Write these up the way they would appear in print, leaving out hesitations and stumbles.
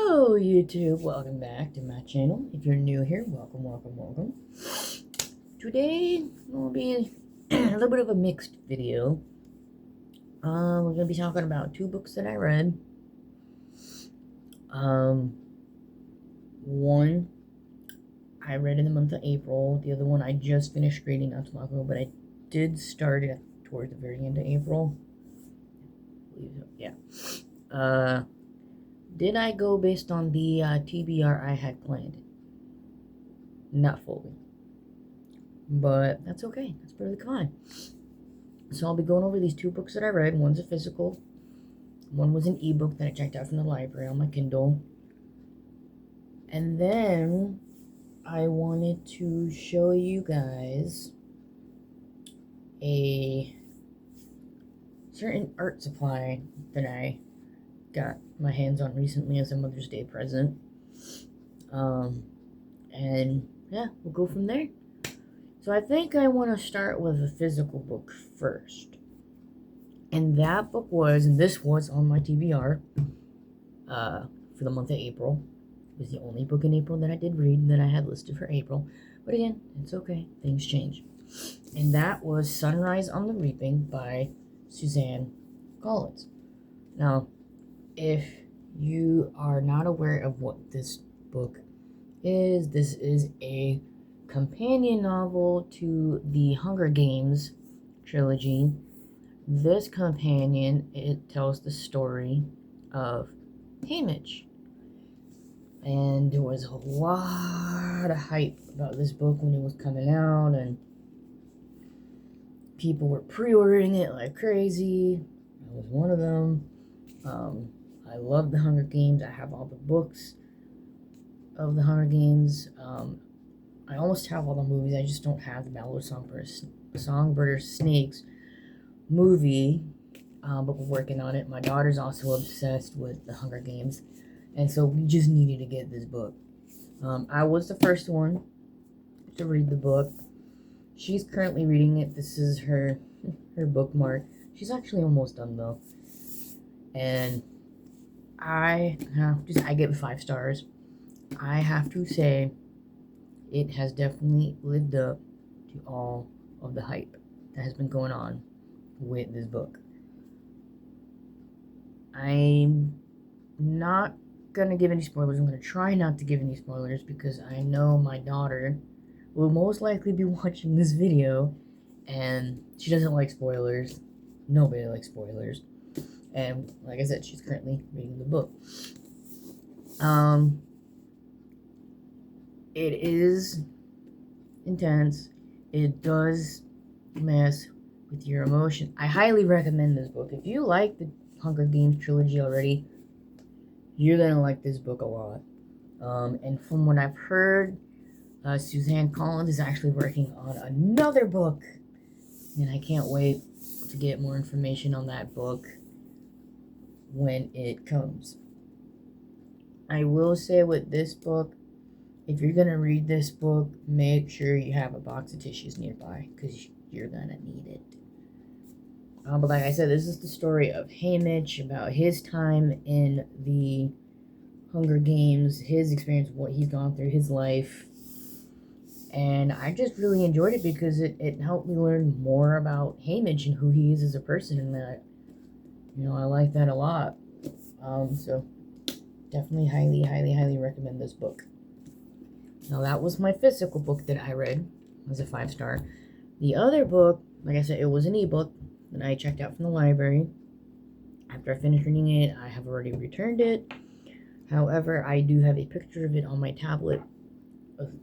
Hello YouTube, welcome back to my channel. If you're new here, welcome. Today will be a little bit of a mixed video. We're going to be talking about two books that I read. One I read in the month of April. The other one I just finished reading not too long ago, but I did start it towards the very end of April. Yeah. Did I go based on the TBR I had planned? Not fully. But that's okay. That's perfectly fine. So I'll be going over these two books that I read. One's a physical. One was an ebook that I checked out from the library on my Kindle. And then I wanted to show you guys a certain art supply that I got my hands on recently as a Mother's Day present. And yeah, we'll go from there. So I think I want to start with a physical book first. And that book was, and this was on my TBR for the month of April. It was the only book in April that I did read that I had listed for April. But again, it's okay. Things change. And that was Sunrise on the Reaping by Suzanne Collins. Now, if you are not aware of what this book is, this is a companion novel to the Hunger Games trilogy. This companion, it tells the story of Haymitch. And there was a lot of hype about this book when it was coming out, and people were pre-ordering it like crazy. I was one of them. I love the Hunger Games. I have all the books of the Hunger Games. I almost have all the movies. I just don't have the Battle of Songbird Snakes movie, but we're working on it. My daughter's also obsessed with the Hunger Games, and so we just needed to get this book. I was the first one to read the book. She's currently reading it. This is her bookmark. She's actually almost done though, and I give it 5 stars. I have to say, it has definitely lived up to all of the hype that has been going on with this book. I'm not going to give any spoilers. I'm going to try not to give any spoilers because I know my daughter will most likely be watching this video and she doesn't like spoilers. Nobody likes spoilers. And like I said, she's currently reading the book. It is intense. It does mess with your emotion. I highly recommend this book. If you like the Hunger Games trilogy already, you're gonna like this book a lot. And from what I've heard, Suzanne Collins is actually working on another book, and I can't wait to get more information on that book when it comes. I will say with this book, if you're going to read this book, make sure you have a box of tissues nearby, because you're going to need it. But like I said, this is the story of Haymitch, about his time in the Hunger Games, his experience, what he's gone through, his life. And I just really enjoyed it because it helped me learn more about Haymitch and who he is as a person, and that, I like that a lot. So definitely highly recommend this book. Now, that was my physical book that I read. It was a 5-star. The other book, like I said, it was an ebook that I checked out from the library. After I finished reading it, I have already returned it. However, I do have a picture of it on my tablet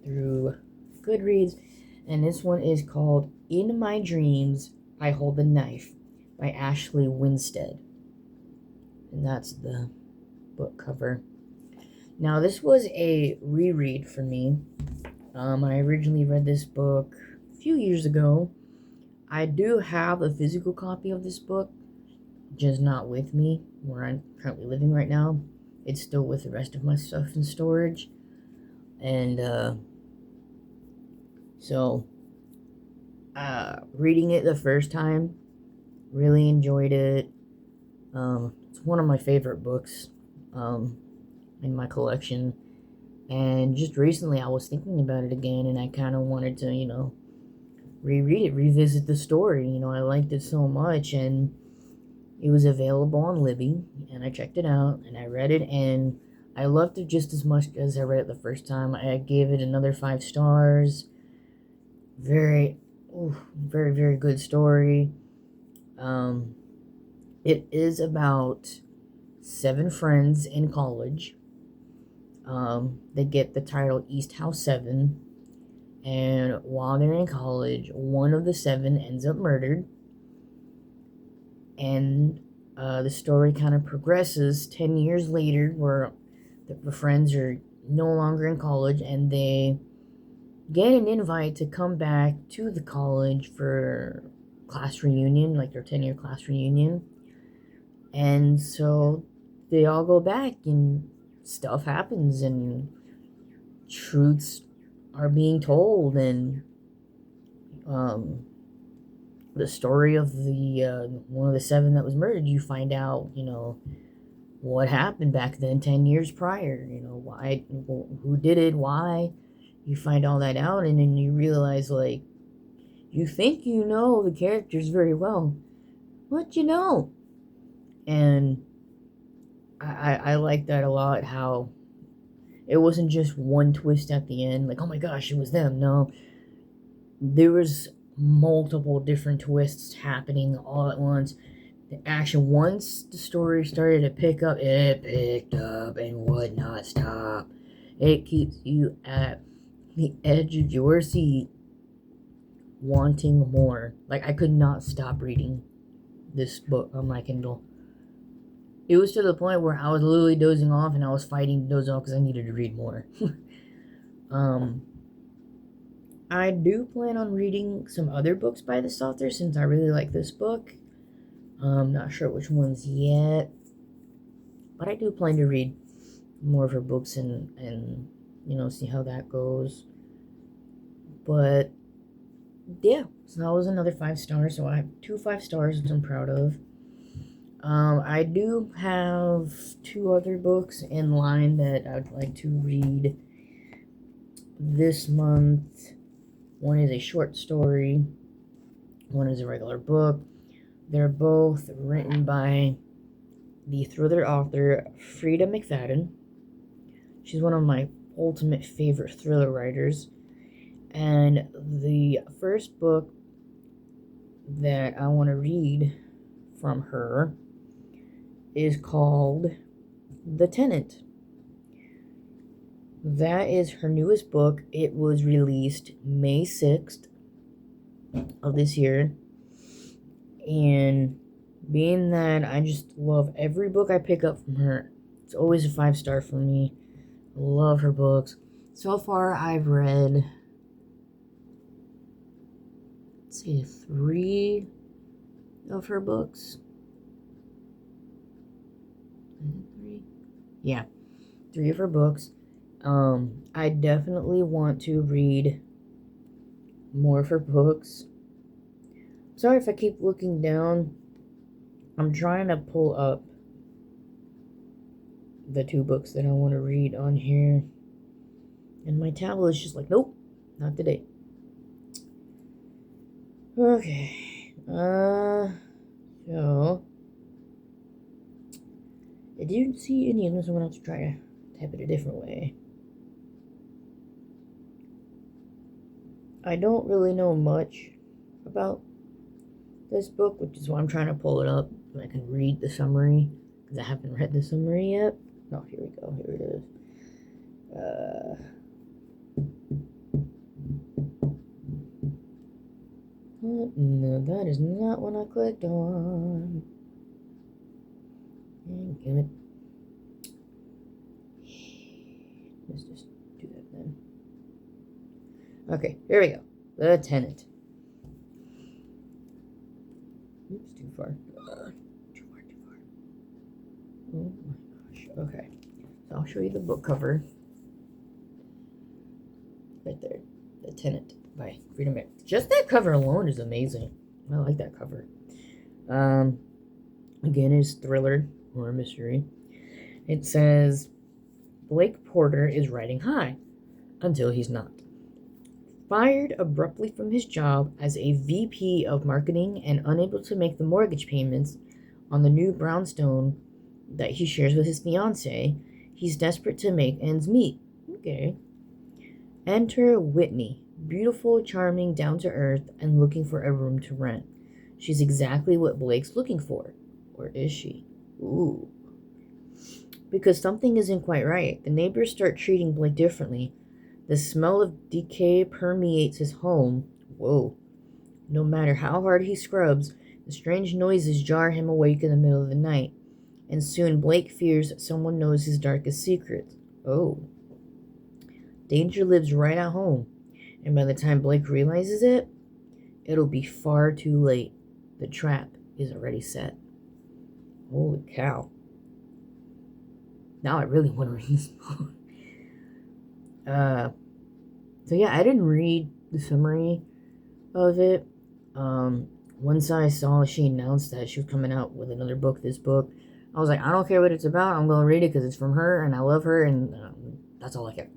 through Goodreads. And this one is called In My Dreams, I Hold the Knife by Ashley Winstead. And that's the book cover. Now, this was a reread for me. I originally read this book a few years ago. I do have a physical copy of this book, just not with me where I'm currently living right now. It's still with the rest of my stuff in storage. And so reading it the first time, really enjoyed it. It's one of my favorite books. in my collection. And just recently I was thinking about it again, and I kind of wanted to, reread it, revisit the story. I liked it so much, and it was available on Libby, and I checked it out, and I read it, and I loved it just as much as I read it the first time. I gave it another 5 stars. Very, very, very good story. It is about 7 friends in college. They get the title East House 7, and while they're in college, one of the 7 ends up murdered, and the story kind of progresses 10 years later, where the friends are no longer in college, and they get an invite to come back to the college for class reunion, like their 10-year class reunion. And so they all go back, and stuff happens, and truths are being told, and the story of the one of the 7 that was murdered, you find out, what happened back then 10 years prior, why, who did it, why. You find all that out, and then you realize, like, you think you know the characters very well, but and I like that a lot, how it wasn't just one twist at the end, like, oh my gosh, it was them. No, there was multiple different twists happening all at once. The action, once the story started to pick up, it picked up and would not stop. It keeps you at the edge of your seat, wanting more. Like, I could not stop reading this book on my Kindle. It was to the point where I was literally dozing off, and I was fighting to doze off because I needed to read more. I do plan on reading some other books by this author, since I really like this book. Not sure which ones yet, but I do plan to read more of her books and see how that goes. But yeah, so that was another 5 stars. So I have 2 5 stars, which I'm proud of. I do have 2 other books in line that I'd like to read this month. One is a short story, one is a regular book. They're both written by the thriller author Frida McFadden. She's one of my ultimate favorite thriller writers. And the first book that I want to read from her is called The Tenant. That is her newest book. It was released May 6th of this year. And being that I just love every book I pick up from her, it's always a 5 star for me. I love her books. So far, I've read, let's see, 3 of her books. 3? Yeah, 3 of her books. I definitely want to read more of her books. Sorry if I keep looking down. I'm trying to pull up the 2 books that I want to read on here, and my tablet is just like, nope, not today. Okay, so I didn't see any of them, so I'm gonna have to try to type it a different way. I don't really know much about this book, which is why I'm trying to pull it up so I can read the summary, because I haven't read the summary yet. Oh, here we go. Here it is. No, that is not what I clicked on. Damn it. Let's just do that then. Okay, here we go. The Tenant. Oops, too far. Too far. Oh my gosh. Okay. So I'll show you the book cover. Right there. The Tenant by Frida McFadden. Just that cover alone is amazing. I like that cover. Again, it's thriller or mystery. It says, Blake Porter is riding high, until he's not. Fired abruptly from his job as a VP of marketing and unable to make the mortgage payments on the new brownstone that he shares with his fiancée, he's desperate to make ends meet. Okay. Enter Whitney, beautiful, charming, down-to-earth, and looking for a room to rent. She's exactly what Blake's looking for. Or is she? Ooh. Because something isn't quite right. The neighbors start treating Blake differently. The smell of decay permeates his home. Whoa. No matter how hard he scrubs, the strange noises jar him awake in the middle of the night. And soon Blake fears someone knows his darkest secrets. Oh. Danger lives right at home. And by the time Blake realizes it, it'll be far too late. The trap is already set. Holy cow. Now I really want to read this book. So yeah, I didn't read the summary of it. Once I saw she announced that she was coming out with another book, this book, I was like, I don't care what it's about. I'm going to read it because it's from her and I love her and that's all I care.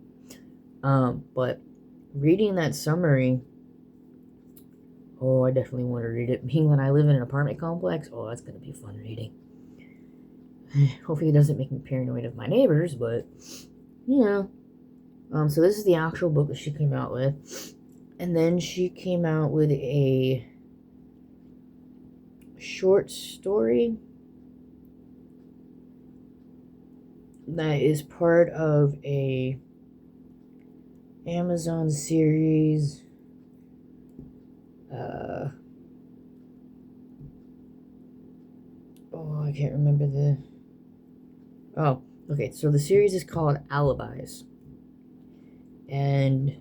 But reading that summary, oh, I definitely want to read it. Being that I live in an apartment complex, oh, that's going to be fun reading. Hopefully it doesn't make me paranoid of my neighbors, but, you know. So this is the actual book that she came out with. And then she came out with a short story that is part of a Amazon series. I can't remember the... Oh, okay, so the series is called Alibis. And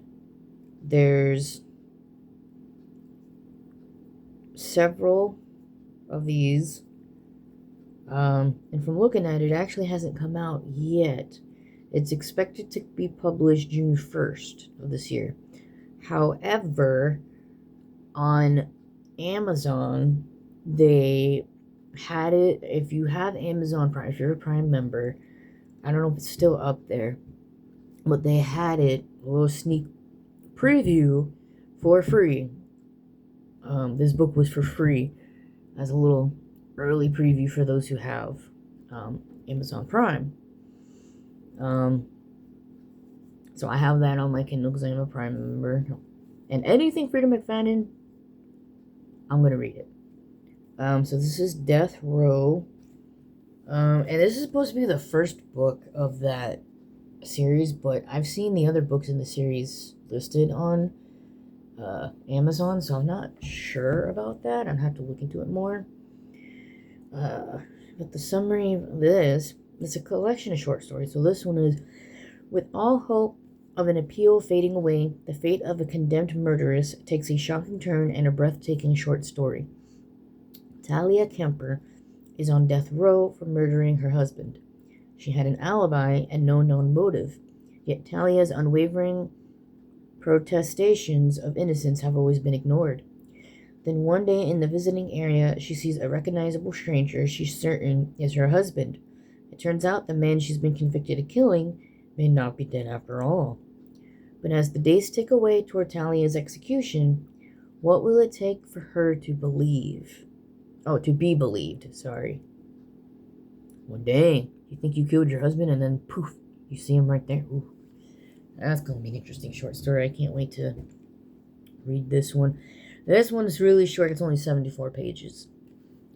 there's several of these. And from looking at it, it actually hasn't come out yet. It's expected to be published June 1st of this year. However, on Amazon, they had it, if you have Amazon Prime, if you're a Prime member, I don't know if it's still up there, but they had it, a little sneak preview for free. This book was for free as a little early preview for those who have Amazon Prime. So I have that on my Kindle because I'm a Prime member. And anything Freedom McFadden, I'm going to read it. So this is Death Row. And this is supposed to be the first book of that series, but I've seen the other books in the series listed on Amazon, so I'm not sure about that. I'd have to look into it more. But the summary of this, it's a collection of short stories. So this one is, with all hope of an appeal fading away, the fate of a condemned murderess takes a shocking turn in a breathtaking short story. Talia Kemper is on death row for murdering her husband. She had an alibi and no known motive, yet Talia's unwavering protestations of innocence have always been ignored. Then one day in the visiting area, she sees a recognizable stranger she's certain is her husband. It turns out the man she's been convicted of killing may not be dead after all. But as the days tick away toward Talia's execution, what will it take for her to believe? Oh, to be believed, sorry. Well, dang, you think you killed your husband and then poof, you see him right there? Ooh, that's going to be an interesting short story. I can't wait to read this one. This one is really short. It's only 74 pages.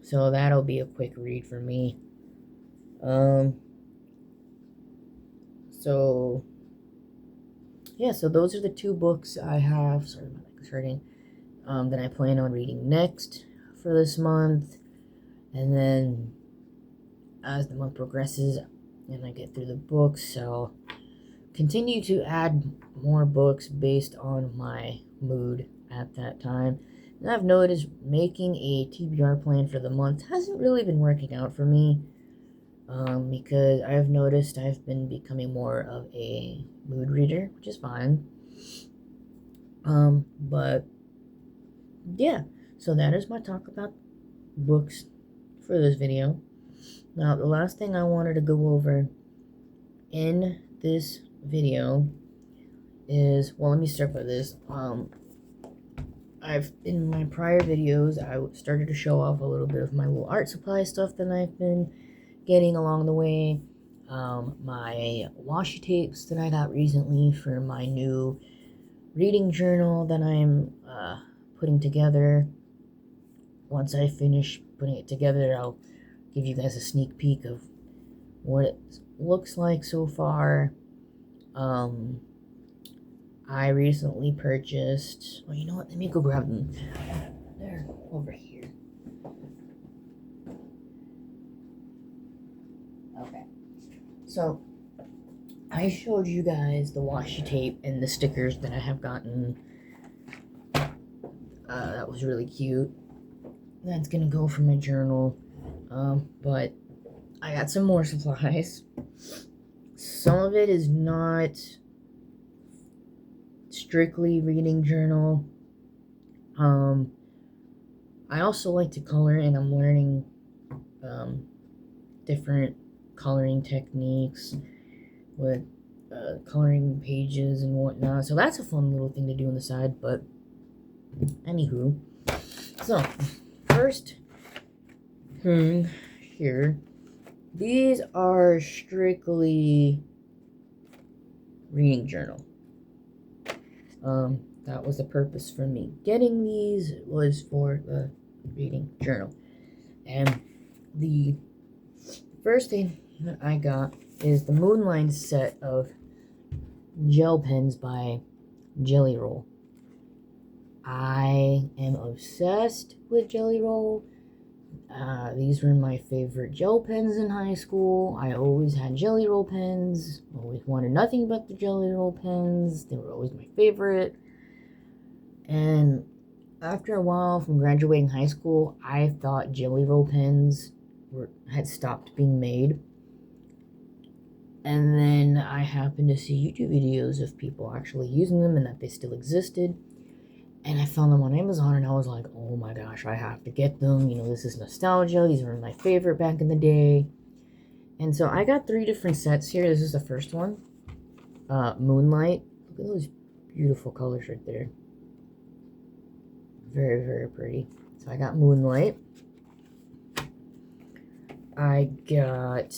So that'll be a quick read for me. So those are the two books I have. Sorry, my mic is hurting. That I plan on reading next for this month. And then as the month progresses and I get through the books, I'll continue to add more books based on my mood at that time. And I've noticed making a TBR plan for the month hasn't really been working out for me. Because I've noticed I've been becoming more of a mood reader, which is fine. But yeah, so that is my talk about books for this video. Now, the last thing I wanted to go over in this video is, well, let me start by this. In my prior videos, I started to show off a little bit of my little art supply stuff that I've been getting along the way. My washi tapes that I got recently for my new reading journal that I'm putting together. Once I finish putting it together, I'll give you guys a sneak peek of what it looks like so far. I recently purchased, well, you know what, let me go grab them. They're over here. Okay, so I showed you guys the washi tape and the stickers that I have gotten. That was really cute. That's gonna go for my journal. But I got some more supplies. Some of it is not strictly reading journal. I also like to color, and I'm learning different coloring techniques with coloring pages and whatnot. So that's a fun little thing to do on the side. But anywho, so first thing here, these are strictly reading journal. That was the purpose for me getting these, was for the reading journal. And the first thing that I got is the Moonlight set of gel pens by Jelly Roll. I am obsessed with Jelly Roll. These were my favorite gel pens in high school. I always had Jelly Roll pens. Always wanted nothing but the Jelly Roll pens. They were always my favorite. And after a while from graduating high school, I thought Jelly Roll pens had stopped being made. And then I happened to see YouTube videos of people actually using them and that they still existed. And I found them on Amazon, and I was like, oh my gosh, I have to get them. You know, this is nostalgia. These were my favorite back in the day. And so I got 3 different sets here. This is the first one. Moonlight. Look at those beautiful colors right there. Very, very pretty. So I got Moonlight. I got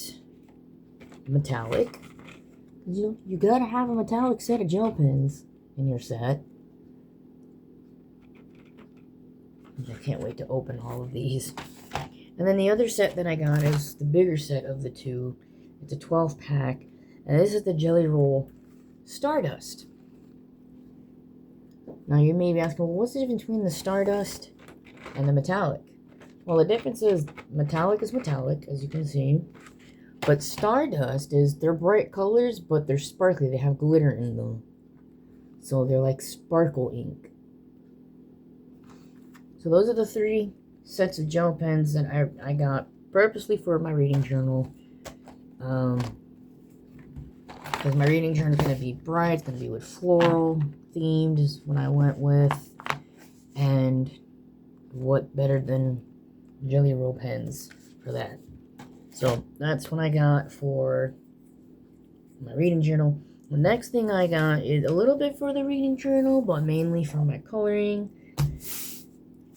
Metallic. You gotta have a metallic set of gel pens in your set. I can't wait to open all of these. And then the other set that I got is the bigger set of the two. It's a 12 pack. And this is the Jelly Roll Stardust. Now you may be asking, well, what's the difference between the Stardust and the metallic? Well, the difference is metallic is metallic, as you can see. But Stardust is, they're bright colors, but they're sparkly. They have glitter in them. So they're like sparkle ink. So those are the 3 sets of gel pens that I got purposely for my reading journal. Because my reading journal is going to be bright. It's going to be with floral themed is what I went with. And what better than Jelly Roll pens for that. So that's what I got for my reading journal. The next thing I got is a little bit for the reading journal, but mainly for my coloring.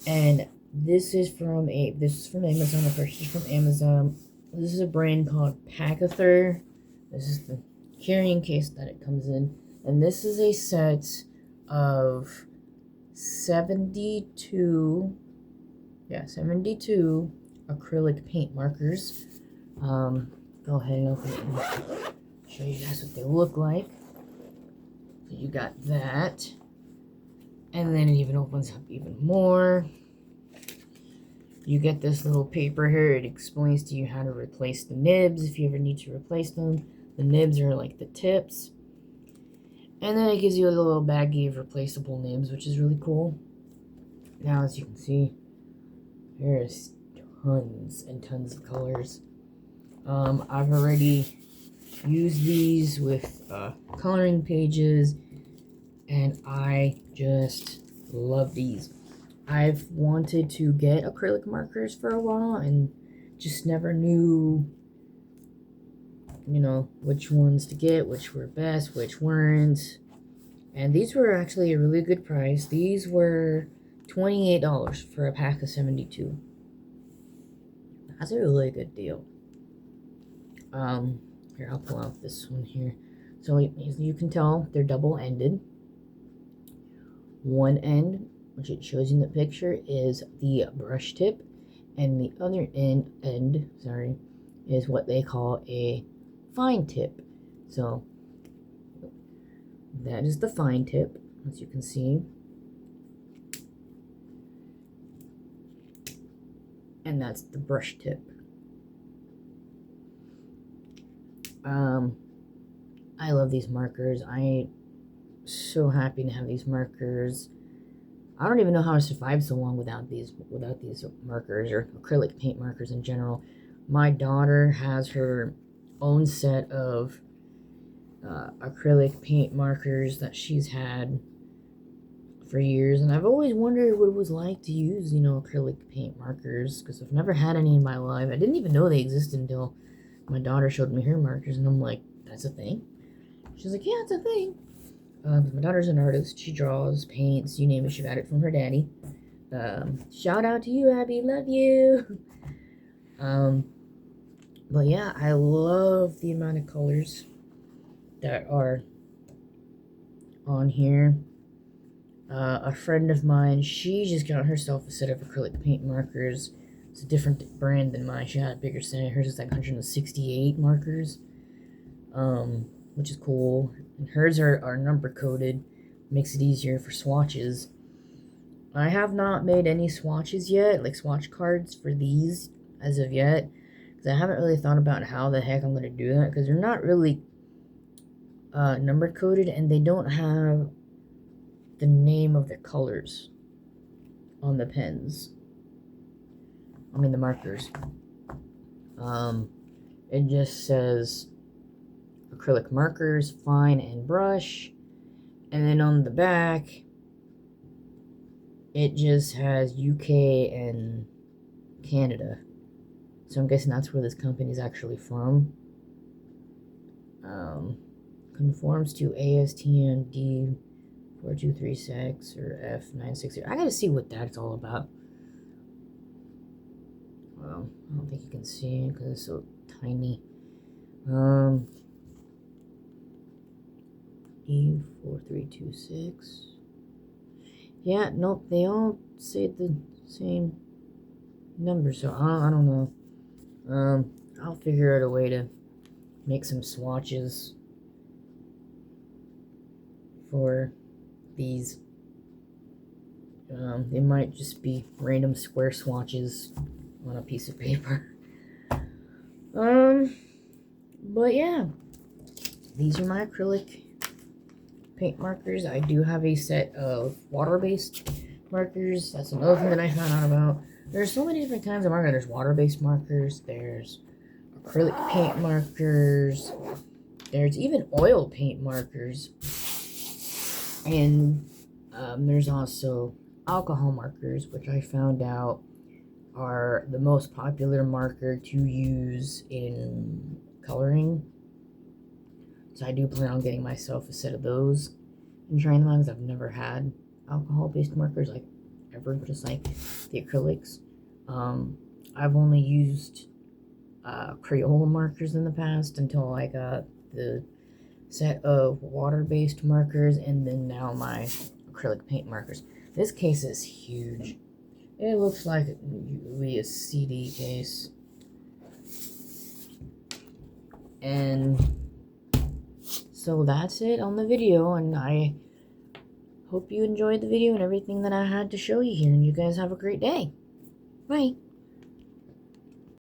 And this is from Amazon. I purchased it from Amazon. This is a brand called Pagather. This is the carrying case that it comes in. And this is a set of 72 acrylic paint markers. Go ahead and open it and show you guys what they look like. So you got that. And then it even opens up even more. You get this little paper here. It explains to you how to replace the nibs if you ever need to replace them. The nibs are like the tips. And then it gives you a little baggie of replaceable nibs, which is really cool. Now, as you can see, there's tons and tons of colors. I've already used these with coloring pages, and I just love these. I've wanted to get acrylic markers for a while and just never knew you know, which ones to get, which were best, which weren't. And these were actually a really good price. These were $28 for a pack of 72. That's a really good deal. Here, I'll pull out this one here. So as you can tell, they're double-ended. One end, which it shows you in the picture, is the brush tip, and the other end, is what they call a fine tip. So that is the fine tip, as you can see. And that's the brush tip. I love these markers. I'm so happy to have these markers. I don't even know how to survive so long without these markers, or acrylic paint markers in general. My daughter has her own set of acrylic paint markers that she's had for years, and I've always wondered what it was like to use, you know, acrylic paint markers, because I've never had any in my life. I didn't even know they existed until my daughter showed me her markers, and I'm like, that's a thing? She's like, yeah, it's a thing. My daughter's an artist. She draws, paints, you name it. She got it from her daddy. Shout out to you, Abby. Love you. But yeah, I love the amount of colors that are on here. A friend of mine, she just got herself a set of acrylic paint markers. It's a different brand than mine. She had a bigger set. Hers is like 168 markers, which is cool. And hers are number coded, makes it easier for swatches. I have not made any swatches yet, like swatch cards for these as of yet, because I haven't really thought about how the heck I'm going to do that, because they're not really number coded, and they don't have the name of the colors on the pens. I mean the markers. It just says acrylic markers, fine, and brush. And then on the back, it just has UK and Canada. So I'm guessing that's where this company is actually from. Conforms to ASTM D4236 or F960. I gotta see what that's all about. Well, I don't think you can see it because it's so tiny. E4326. Yeah, nope, they all say the same number, so I don't know. I'll figure out a way to make some swatches for these. They might just be random square swatches on a piece of paper. But yeah, these are my acrylic paint markers. I do have a set of water-based markers. That's another thing that I found out about. There's so many different kinds of markers. There's water-based markers, there's acrylic paint markers, there's even oil paint markers, and there's also alcohol markers, which I found out are the most popular marker to use in coloring. So I do plan on getting myself a set of those and trying them out, because I've never had alcohol-based markers, like, ever, just like the acrylics. I've only used Crayola markers in the past until I got the set of water-based markers, and then now my acrylic paint markers. This case is huge. It looks like it would be a CD case. And so that's it on the video, and I hope you enjoyed the video and everything that I had to show you here, and you guys have a great day. Bye.